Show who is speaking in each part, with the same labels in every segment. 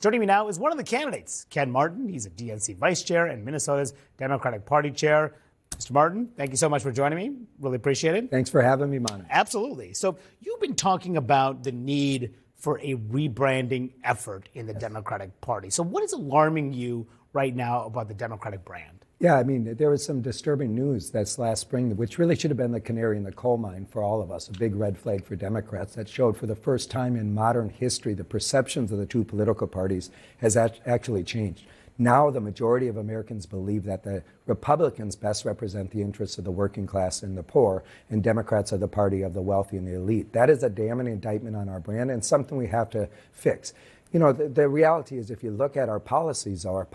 Speaker 1: Joining me now is one of the candidates, Ken Martin. He's a DNC vice chair and Minnesota's Democratic Party chair. Mr. Martin, thank you so much for joining me. Really appreciate it.
Speaker 2: Thanks for having me, Manu.
Speaker 1: Absolutely. So you've been talking about the need for a rebranding effort in the Democratic Party. So what is alarming you right now about the Democratic brand?
Speaker 2: Yeah, I mean, there was some disturbing news this last spring, which really should have been the canary in the coal mine for all of us, a big red flag for Democrats that showed for the first time in modern history the perceptions of the two political parties has actually changed. Now the majority of Americans believe that the Republicans best represent the interests of the working class and the poor, and Democrats are the party of the wealthy and the elite. That is a damning indictment on our brand and something we have to fix. You know, the reality is if you look at our policies are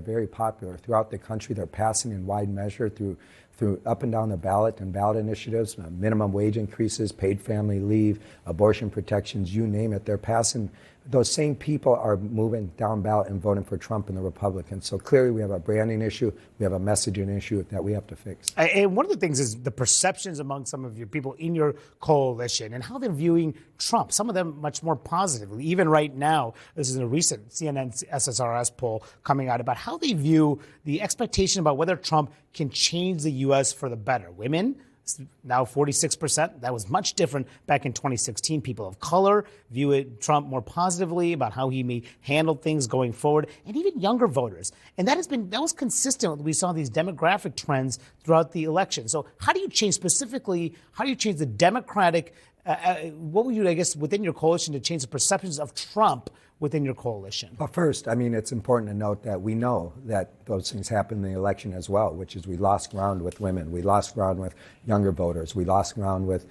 Speaker 2: very popular throughout the country. They're passing in wide measure through up and down the ballot and ballot initiatives, minimum wage increases, paid family leave, abortion protections, you name it. They're passing. Those same people are moving down ballot and voting for Trump and the Republicans. So clearly we have a branding issue, we have a messaging issue that we have to fix.
Speaker 1: And one of the things is the perceptions among some of your people in your coalition and how they're viewing Trump, some of them much more positively. Even right now, this is a recent CNN SSRS poll coming out about how they view the expectation about whether Trump can change the U.S. for the better. Women, now 46%. That was much different back in 2016. People of color view Trump more positively about how he may handle things going forward, and even younger voters. And that was consistent. We saw these demographic trends throughout the election. So how do you change the Democratic, what would you, I guess, within your coalition to change the perceptions of Trump within your coalition?
Speaker 2: Well, first, I mean, it's important to note that we know that those things happen in the election as well, which is we lost ground with women. We lost ground with younger voters. We lost ground with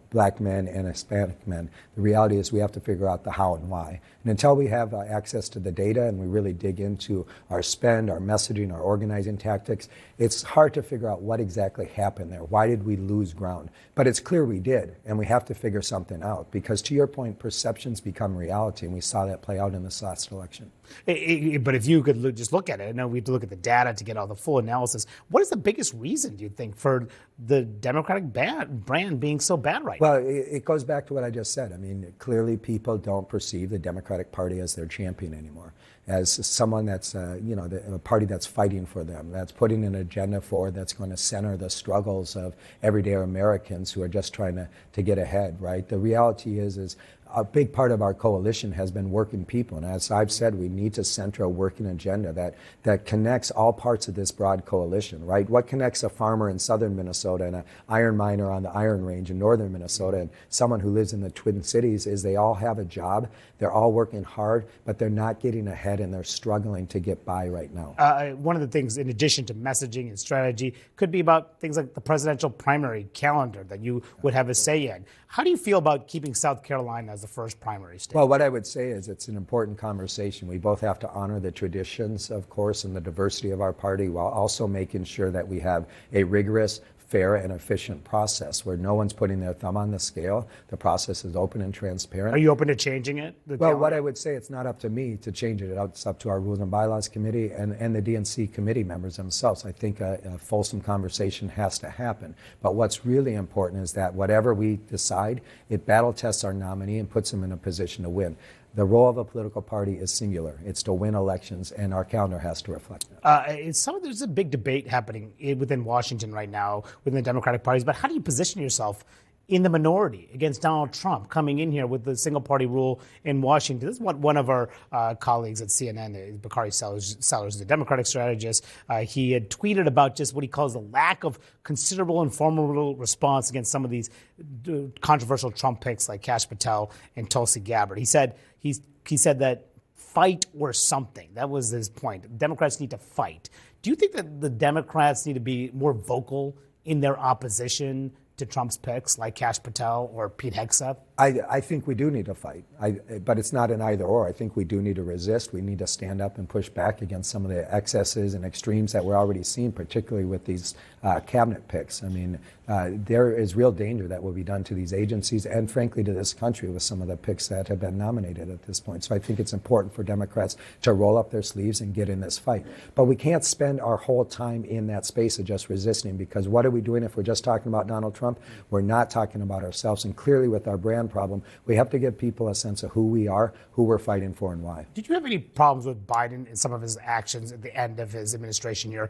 Speaker 2: black men and Hispanic men. The reality is we have to figure out the how and why. And until we have access to the data and we really dig into our spend, our messaging, our organizing tactics, it's hard to figure out what exactly happened there. Why did we lose ground? But it's clear we did, and we have to figure something out because, to your point, perceptions become reality, and we saw that play out in this last election.
Speaker 1: But if you could just look at it, I know we have to look at the data to get all the full analysis. What is the biggest reason, do you think, for the Democratic brand being so bad right now?
Speaker 2: Well, it goes back to what I just said. I mean, clearly people don't perceive the Democratic Party as their champion anymore, as someone that's, a party that's fighting for them, that's putting an agenda forward that's going to center the struggles of everyday Americans who are just trying to get ahead, right? The reality is a big part of our coalition has been working people. And as I've said, we need to center a working agenda that connects all parts of this broad coalition, right? What connects a farmer in southern Minnesota and an iron miner on the Iron Range in northern Minnesota and someone who lives in the Twin Cities is they all have a job, they're all working hard, but they're not getting ahead and they're struggling to get by right now.
Speaker 1: One of the things, in addition to messaging and strategy, could be about things like the presidential primary calendar that you would have a say in. How do you feel about keeping South Carolina as the first primary state?
Speaker 2: Well, what I would say is it's an important conversation. We both have to honor the traditions, of course, and the diversity of our party while also making sure that we have a rigorous, fair, and efficient process where no one's putting their thumb on the scale. The process is open and transparent.
Speaker 1: Are you open to changing it?
Speaker 2: Well, what I would say, it's not up to me to change it. It's up to our Rules and Bylaws Committee and the DNC committee members themselves. I think a fulsome conversation has to happen. But what's really important is that whatever we decide, it battle tests our nominee and puts him in a position to win. The role of a political party is singular. It's to win elections, and our calendar has to reflect that.
Speaker 1: There's a big debate happening within Washington right now within the Democratic parties, but how do you position yourself in the minority against Donald Trump coming in here with the single-party rule in Washington? This is what one of our colleagues at CNN, Bakari Sellers, the Democratic strategist, he had tweeted about just what he calls the lack of considerable and formidable response against some of these controversial Trump picks like Kash Patel and Tulsi Gabbard. He said that fight or something. That was his point. Democrats need to fight. Do you think that the Democrats need to be more vocal in their opposition to Trump's picks like Kash Patel or Pete Hegseth?
Speaker 2: I think we do need to fight, but it's not an either or. I think we do need to resist. We need to stand up and push back against some of the excesses and extremes that we're already seeing, particularly with these cabinet picks. I mean, there is real danger that will be done to these agencies and, frankly, to this country with some of the picks that have been nominated at this point. So I think it's important for Democrats to roll up their sleeves and get in this fight. But we can't spend our whole time in that space of just resisting, because what are we doing if we're just talking about Donald Trump? We're not talking about ourselves. And clearly with our brand important problem. We have to give people a sense of who we are, who we're fighting for, and why.
Speaker 1: Did you have any problems with Biden and some of his actions at the end of his administration year?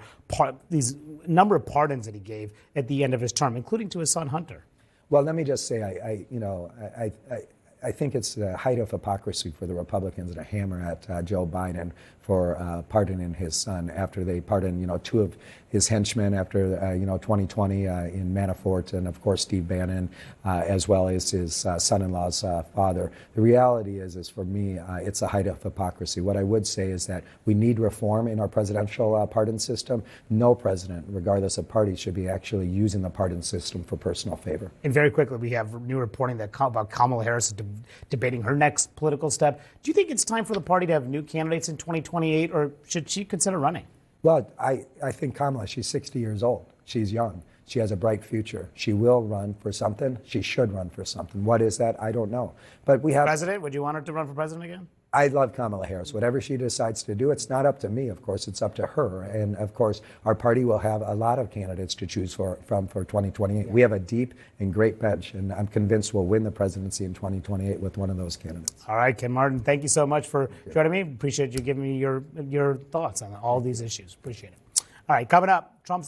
Speaker 1: These number of pardons that he gave at the end of his term, including to his son Hunter.
Speaker 2: Well, let me just say, I think it's the height of hypocrisy for the Republicans to hammer at Joe Biden for pardoning his son after they pardoned, two of his henchmen after, 2020 in Manafort and, of course, Steve Bannon, as well as his son-in-law's father. The reality is for me, it's a height of hypocrisy. What I would say is that we need reform in our presidential pardon system. No president, regardless of party, should be actually using the pardon system for personal favor.
Speaker 1: And very quickly, we have new reporting about Kamala Harris debating her next political step. Do you think it's time for the party to have new candidates in 2028, or should she consider running?
Speaker 2: Well, I think Kamala, she's 60 years old. She's young. She has a bright future. She will run for something. She should run for something. What is that? I don't know. But we have...
Speaker 1: President? Would you want her to run for president again?
Speaker 2: I love Kamala Harris. Whatever she decides to do, it's not up to me, of course. It's up to her. And, of course, our party will have a lot of candidates to choose from for 2028. Yeah. We have a deep and great bench, and I'm convinced we'll win the presidency in 2028 with one of those candidates.
Speaker 1: All right, Ken Martin, thank you so much for joining me. Appreciate you giving me your thoughts on all these issues. Appreciate it. All right, coming up, Trump's